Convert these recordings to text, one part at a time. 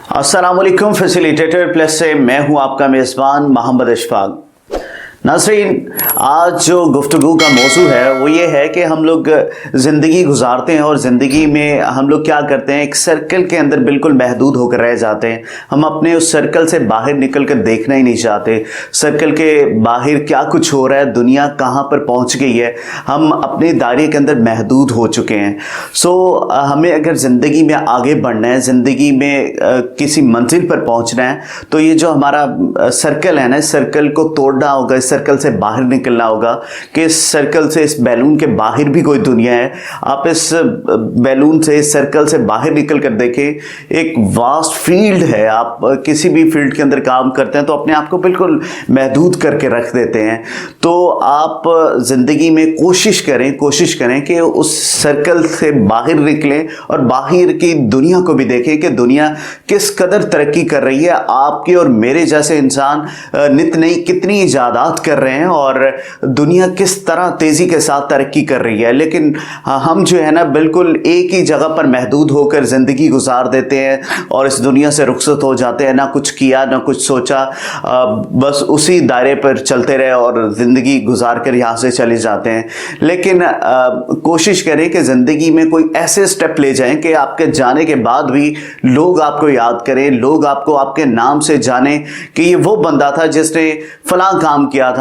अस्सलामुअलैकुम facilitator plus से मैं हूं आपका मेज़बान मोहम्मद अशफाक। नाज़रीन, आज जो गुफ्तगू का मौजू है वो ये है कि हम लोग ज़िंदगी गुजारते हैं और ज़िंदगी में हम लोग क्या करते हैं, एक सर्कल के अंदर बिल्कुल महदूद होकर रह जाते हैं। हम अपने उस सर्कल से बाहर निकल कर देखना ही नहीं चाहते। सर्कल के बाहर क्या कुछ हो रहा है, दुनिया कहाँ पर पहुँच गई है, हम अपने दायरे के अंदर महदूद हो चुके हैं। हमें अगर ज़िंदगी में आगे बढ़ना है, ज़िंदगी में किसी मंजिल पर पहुँचना है, तो ये जो हमारा सर्कल है ना, इस सर्कल को तोड़ना होगा, इस सर्कल से बाहर निकलना होगा कि इस सर्कल से, इस बैलून के बाहर भी कोई दुनिया है। आप इस बैलून से, इस सर्कल से बाहर निकल कर देखें, एक वास्ट फील्ड है। आप किसी भी फील्ड के अंदर काम करते हैं तो अपने आप को बिल्कुल महदूद करके रख देते हैं। तो आप ज़िंदगी में कोशिश करें कि उस सर्कल से बाहर निकलें और बाहर की दुनिया को भी देखें कि दुनिया किस कदर तरक्की कर रही है। आपके और मेरे जैसे इंसान नित नई कितनी इजादात कर रहे हैं और दुनिया किस तरह तेज़ी के साथ तरक्की कर रही है, लेकिन हम जो है ना बिल्कुल एक ही जगह पर महदूद होकर ज़िंदगी गुजार देते हैं और इस दुनिया से रुखसत हो जाते हैं। ना कुछ किया, ना कुछ सोचा, बस उसी दायरे पर चलते रहे और ज़िंदगी गुजार कर यहाँ से चले जाते हैं। लेकिन कोशिश करें कि ज़िंदगी में कोई ऐसे स्टेप ले जाएं कि आपके जाने के बाद भी लोग आपको याद करें, लोग आपको आपके नाम से जानें कि ये वो बंदा था जिसने फलां काम किया था।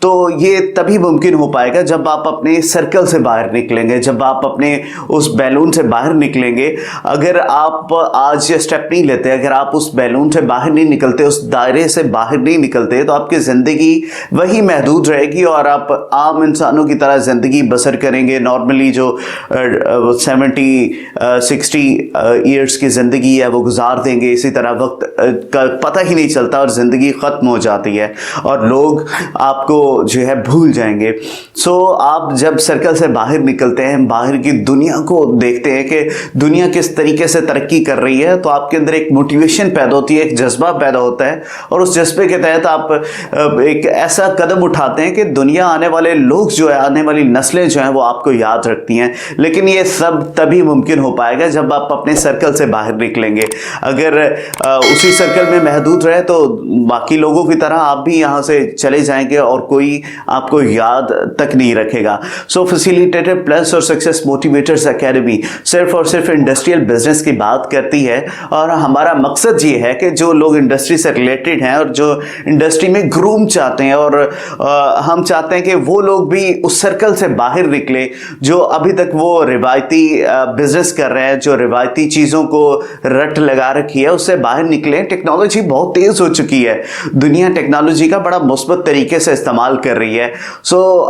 तो ये तभी मुमकिन हो पाएगा जब आप अपने सर्कल से बाहर निकलेंगे, जब आप अपने उस बैलून से बाहर निकलेंगे। अगर आप आज ये स्टेप नहीं लेते, अगर आप उस बैलून से बाहर नहीं निकलते, उस दायरे से बाहर नहीं निकलते, तो आपकी ज़िंदगी वही महदूद रहेगी और आप आम इंसानों की तरह ज़िंदगी बसर करेंगे। नॉर्मली जो 70-60 ईयर्स की ज़िंदगी है वो गुजार देंगे। इसी तरह वक्त का पता ही नहीं चलता और ज़िंदगी ख़त्म हो जाती है और लोग आपको जो है भूल जाएंगे। आप जब सर्कल से बाहर निकलते हैं, बाहर की दुनिया को देखते हैं कि दुनिया किस तरीके से तरक्की कर रही है, तो आपके अंदर एक मोटिवेशन पैदा होती है, एक जज्बा पैदा होता है और उस जज्बे के तहत आप एक ऐसा कदम उठाते हैं कि दुनिया, आने वाले लोग जो है, आने वाली नस्लें जो हैं वो आपको याद रखती हैं। लेकिन ये सब तभी मुमकिन हो पाएगा जब आप अपने सर्कल से बाहर निकलेंगे। अगर उसी सर्कल में महदूद रहे तो बाकी लोगों की तरह आप भी यहाँ से चले जाएंगे और कोई आपको याद तक नहीं रखेगा। फैसिलिटेटर प्लस और सक्सेस मोटिवेटर्स एकेडमी सिर्फ और सिर्फ इंडस्ट्रियल बिजनेस की बात करती है और हमारा मकसद ये है कि जो लोग इंडस्ट्री से रिलेटेड हैं और जो इंडस्ट्री में ग्रूम चाहते हैं और हम चाहते हैं कि वो लोग भी उस सर्कल से बाहर निकले जो अभी तक वो रिवायती बिजनेस कर रहे हैं, जो रिवायती चीज़ों को रट लगा रखी है, उससे बाहर निकले। टेक्नोलॉजी बहुत तेज़ हो चुकी है, दुनिया टेक्नोलॉजी का बड़ा मुस्बत तरीके से इस्तेमाल कर रही है।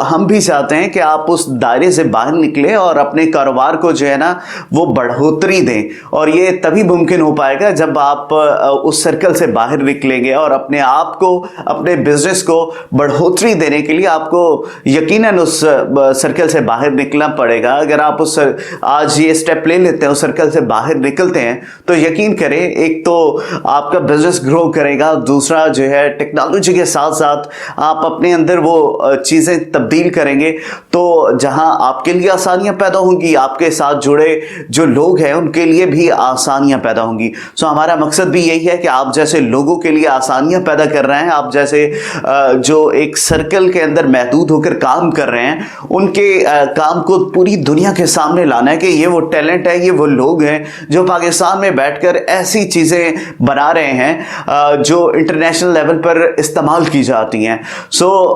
हम भी चाहते हैं कि आप उस दायरे से बाहर निकले और अपने कारोबार को जो है ना वो बढ़ोतरी दें और ये तभी मुमकिन हो पाएगा जब आप उस सर्कल से बाहर निकलेंगे और अपने आप को, अपने बिजनेस को बढ़ोतरी देने के लिए आपको यकीनन उस सर्कल से बाहर निकलना पड़ेगा। अगर आप आज ये स्टेप ले लेते हैं, उस सर्कल से बाहर निकलते हैं, तो यकीन करें, एक तो आपका बिजनेस ग्रो करेगा, दूसरा जो है टेक्नोलॉजी के साथ साथ आप अपने अंदर वो चीज़ें तब्दील करेंगे तो जहां आपके लिए आसानियां पैदा होंगी, आपके साथ जुड़े जो लोग हैं उनके लिए भी आसानियां पैदा होंगी। हमारा मकसद भी यही है कि आप जैसे लोगों के लिए आसानियां पैदा कर रहे हैं, आप जैसे जो एक सर्कल के अंदर महदूद होकर काम कर रहे हैं, उनके काम को पूरी दुनिया के सामने लाना है कि ये वो टैलेंट है, ये वो लोग हैं जो पाकिस्तान में बैठकर ऐसी चीज़ें बना रहे हैं जो इंटरनेशनल लेवल पर इस्तेमाल की जाती हैं।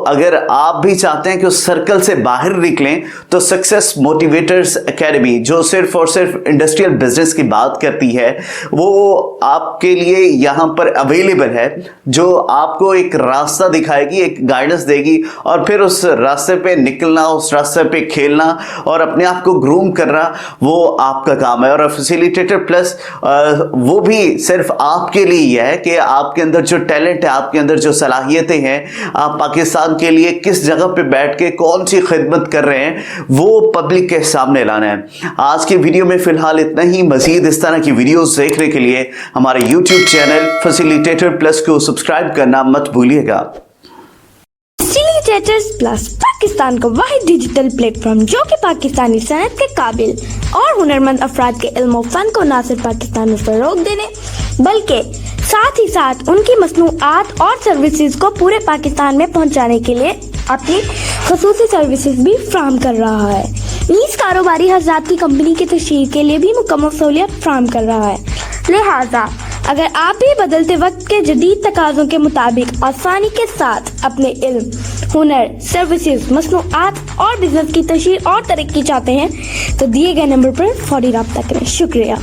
अगर आप भी चाहते हैं कि उस सर्कल से बाहर निकलें तो सक्सेस मोटिवेटर्स एकेडमी, जो सिर्फ और सिर्फ इंडस्ट्रियल बिजनेस की बात करती है, वो आपके लिए यहाँ पर अवेलेबल है, जो आपको एक रास्ता दिखाएगी, एक गाइडेंस देगी और फिर उस रास्ते पे निकलना, उस रास्ते पे खेलना और अपने आप को ग्रूम करना, वो आपका काम है। और फैसिलिटेटर प्लस वो भी सिर्फ आपके लिए है कि आपके अंदर जो टैलेंट है, आपके अंदर जो सलाहियतें हैं, आप पाकिस्तान के लिए किस जगह पे बैठ के कौन सी खिदमत कर रहे हैं, वो पब्लिक के सामने लाना है। आज की वीडियो में फिलहाल इतना ही। मजीद इस तरह की वीडियोस देखने के लिए हमारे YouTube चैनल फैसिलिटेटर प्लस को सब्सक्राइब करना मत भूलिएगा। फैसिलिटेटर्स प्लस पाकिस्तान का वाहिद डिजिटल प्लेटफॉर्म जो कि पाकिस्तानी सनत के काबिल और हुनरमंद अफराद के इल्म और फन को ना सिर्फ पाकिस्तान में फरोग देने बल्कि साथ ही साथ उनकी मसनूआत और सर्विसेज को पूरे पाकिस्तान में पहुंचाने के लिए अपनी खसूसी सर्विसेज भी फ्राहम कर रहा है। लीज कारोबारी हज़रात की कंपनी की तशहीर के लिए भी मुकम्मल सहूलियत फ्राहम कर रहा है। लिहाजा अगर आप भी बदलते वक्त के जदीद तकाज़ों के मुताबिक आसानी के साथ अपने इल्म, हुनर, सर्विसेज, मसनूआत और बिजनेस की तशहीर और तरक्की चाहते हैं तो दिए गए नंबर पर फौरी राब्ता करें। शुक्रिया।